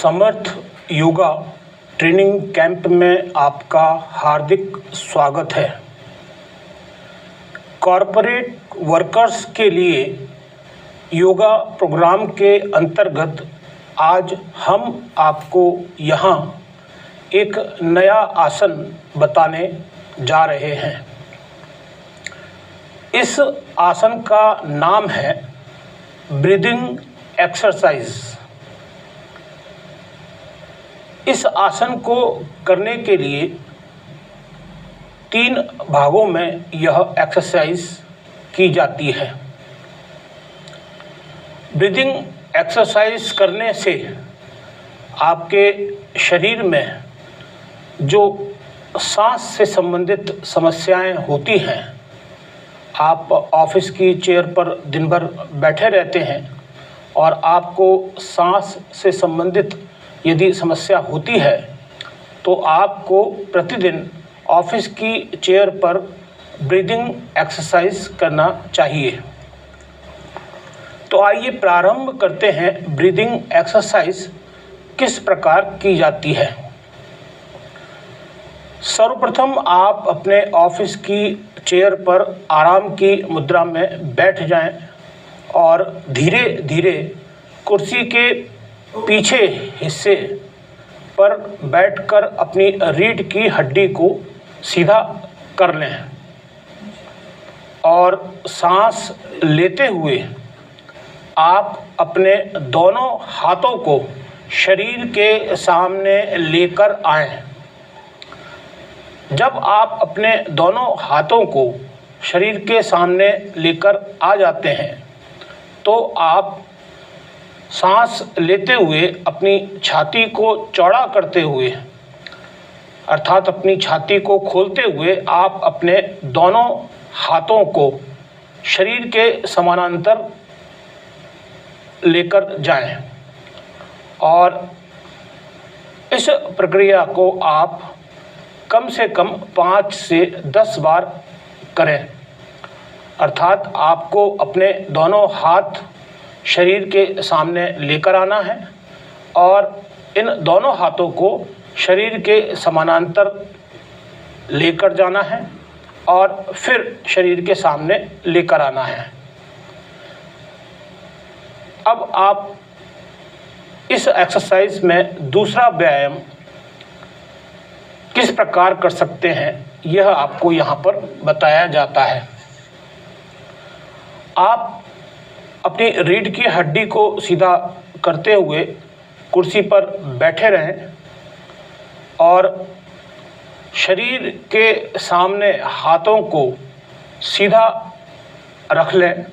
समर्थ yoga training camp में आपका हार्दिक स्वागत है। कॉरपोरेट वर्कर्स के लिए योगा प्रोग्राम के अंतर्गत आज हम आपको यहाँ एक नया आसन बताने जा रहे हैं। इस आसन का नाम है ब्रीदिंग एक्सरसाइज। इस आसन को करने के लिए 3 भागों में यह एक्सरसाइज की जाती है। ब्रीदिंग एक्सरसाइज करने से आपके शरीर में जो सांस से संबंधित समस्याएं होती हैं, आप ऑफिस की चेयर पर दिन भर बैठे रहते हैं और आपको सांस से संबंधित यदि समस्या होती है तो आपको प्रतिदिन ऑफिस की चेयर पर ब्रीदिंग एक्सरसाइज करना चाहिए। तो आइए प्रारंभ करते हैं। ब्रीदिंग एक्सरसाइज किस प्रकार की जाती है। सर्वप्रथम आप अपने ऑफिस की चेयर पर आराम की मुद्रा में बैठ जाएं और धीरे धीरे कुर्सी के पीछे हिस्से पर बैठकर अपनी रीढ़ की हड्डी को सीधा कर लें और सांस लेते हुए आप अपने दोनों हाथों को शरीर के सामने लेकर आएं। जब आप अपने दोनों हाथों को शरीर के सामने लेकर आ जाते हैं तो आप सांस लेते हुए अपनी छाती को चौड़ा करते हुए अर्थात अपनी छाती को खोलते हुए आप अपने दोनों हाथों को शरीर के समानांतर लेकर जाएं और इस प्रक्रिया को आप कम से कम 5 से 10 बार करें। अर्थात आपको अपने दोनों हाथ शरीर के सामने लेकर आना है और इन दोनों हाथों को शरीर के समानांतर लेकर जाना है और फिर शरीर के सामने लेकर आना है। अब आप इस एक्सरसाइज में दूसरा व्यायाम किस प्रकार कर सकते हैं, यह आपको यहाँ पर बताया जाता है। आप अपनी रीढ़ की हड्डी को सीधा करते हुए कुर्सी पर बैठे रहें और शरीर के सामने हाथों को सीधा रख लें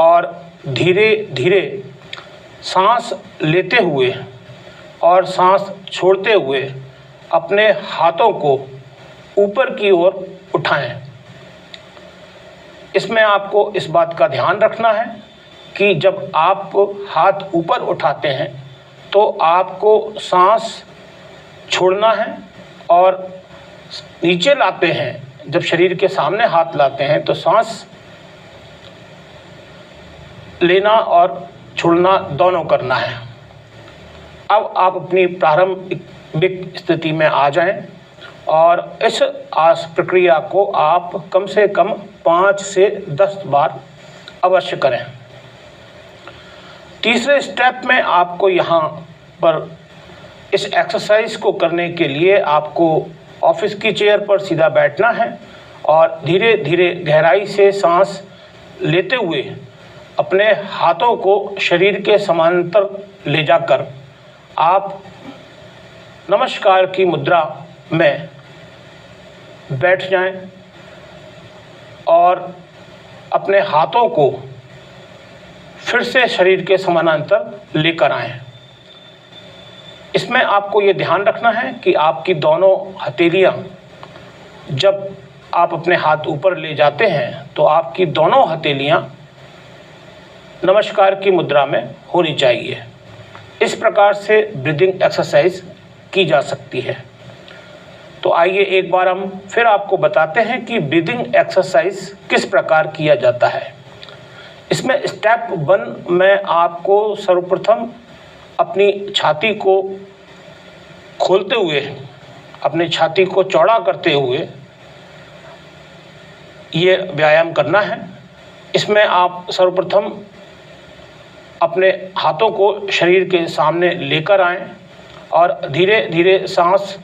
और धीरे धीरे सांस लेते हुए और सांस छोड़ते हुए अपने हाथों को ऊपर की ओर उठाएं। इसमें आपको इस बात का ध्यान रखना है कि जब आप हाथ ऊपर उठाते हैं तो आपको सांस छोड़ना है और नीचे लाते हैं। जब शरीर के सामने हाथ लाते हैं तो सांस लेना और छोड़ना दोनों करना है। अब आप अपनी प्रारंभिक स्थिति में आ जाएं और इस प्रक्रिया को आप कम से कम 5 से 10 बार अवश्य करें। तीसरे स्टेप में आपको यहाँ पर इस एक्सरसाइज को करने के लिए आपको ऑफिस की चेयर पर सीधा बैठना है और धीरे धीरे गहराई से सांस लेते हुए अपने हाथों को शरीर के समानांतर ले जाकर आप नमस्कार की मुद्रा में बैठ जाएं और अपने हाथों को फिर से शरीर के समानांतर लेकर आएं। इसमें आपको ये ध्यान रखना है कि आपकी दोनों हथेलियां, जब आप अपने हाथ ऊपर ले जाते हैं तो आपकी दोनों हथेलियां नमस्कार की मुद्रा में होनी चाहिए। इस प्रकार से ब्रीदिंग एक्सरसाइज की जा सकती है। तो आइए एक बार हम फिर आपको बताते हैं कि ब्रीदिंग एक्सरसाइज किस प्रकार किया जाता है। इसमें स्टेप 1 में आपको सर्वप्रथम अपनी छाती को खोलते हुए, अपनी छाती को चौड़ा करते हुए ये व्यायाम करना है। इसमें आप सर्वप्रथम अपने हाथों को शरीर के सामने लेकर आएं और धीरे धीरे सांस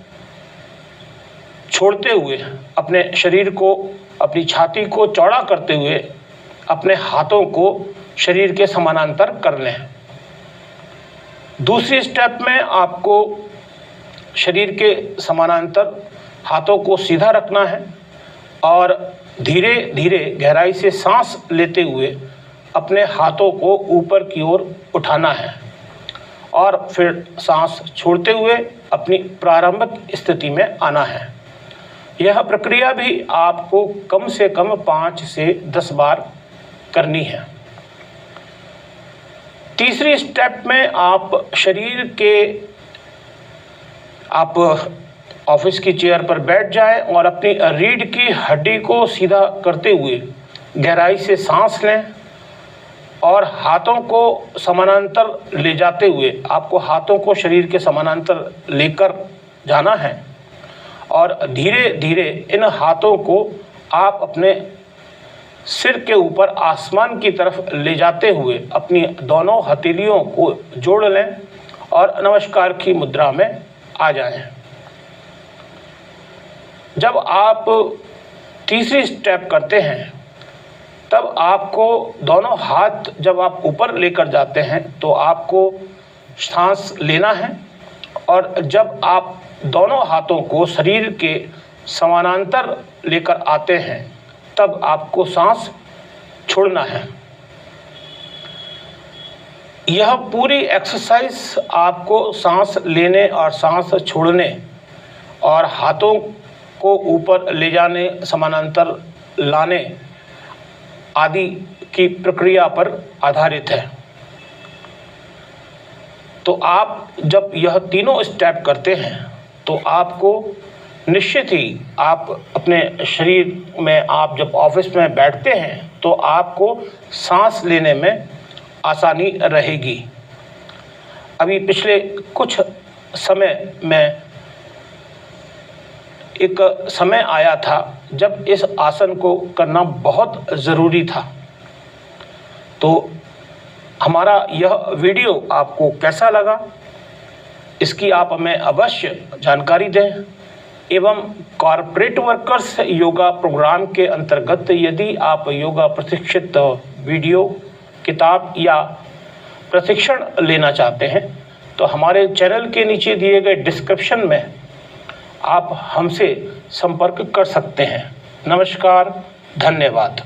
छोड़ते हुए अपने शरीर को, अपनी छाती को चौड़ा करते हुए अपने हाथों को शरीर के समानांतर कर लें। दूसरी स्टेप में आपको शरीर के समानांतर हाथों को सीधा रखना है और धीरे धीरे गहराई से सांस लेते हुए अपने हाथों को ऊपर की ओर उठाना है और फिर सांस छोड़ते हुए अपनी प्रारंभिक स्थिति में आना है। यह प्रक्रिया भी आपको कम से कम 5 से 10 बार करनी है। तीसरी स्टेप में आप शरीर के, आप ऑफिस की चेयर पर बैठ जाएं और अपनी रीढ़ की हड्डी को सीधा करते हुए गहराई से सांस लें और हाथों को समानांतर ले जाते हुए, आपको हाथों को शरीर के समानांतर लेकर जाना है और धीरे धीरे इन हाथों को आप अपने सिर के ऊपर आसमान की तरफ ले जाते हुए अपनी दोनों हथेलियों को जोड़ लें और नमस्कार की मुद्रा में आ जाएं। जब आप तीसरी स्टेप करते हैं तब आपको दोनों हाथ जब आप ऊपर लेकर जाते हैं तो आपको सांस लेना है और जब आप दोनों हाथों को शरीर के समानांतर लेकर आते हैं तब आपको सांस छोड़ना है। यह पूरी एक्सरसाइज आपको सांस लेने और सांस छोड़ने और हाथों को ऊपर ले जाने, समानांतर लाने आदि की प्रक्रिया पर आधारित है। तो आप जब यह तीनों स्टेप करते हैं तो आपको निश्चित ही, आप अपने शरीर में, आप जब ऑफिस में बैठते हैं तो आपको सांस लेने में आसानी रहेगी। अभी पिछले कुछ समय में एक समय आया था जब इस आसन को करना बहुत ज़रूरी था। तो हमारा यह वीडियो आपको कैसा लगा, इसकी आप हमें अवश्य जानकारी दें एवं कॉर्पोरेट वर्कर्स योगा प्रोग्राम के अंतर्गत यदि आप योगा प्रशिक्षित वीडियो, किताब या प्रशिक्षण लेना चाहते हैं तो हमारे चैनल के नीचे दिए गए डिस्क्रिप्शन में आप हमसे संपर्क कर सकते हैं। नमस्कार, धन्यवाद।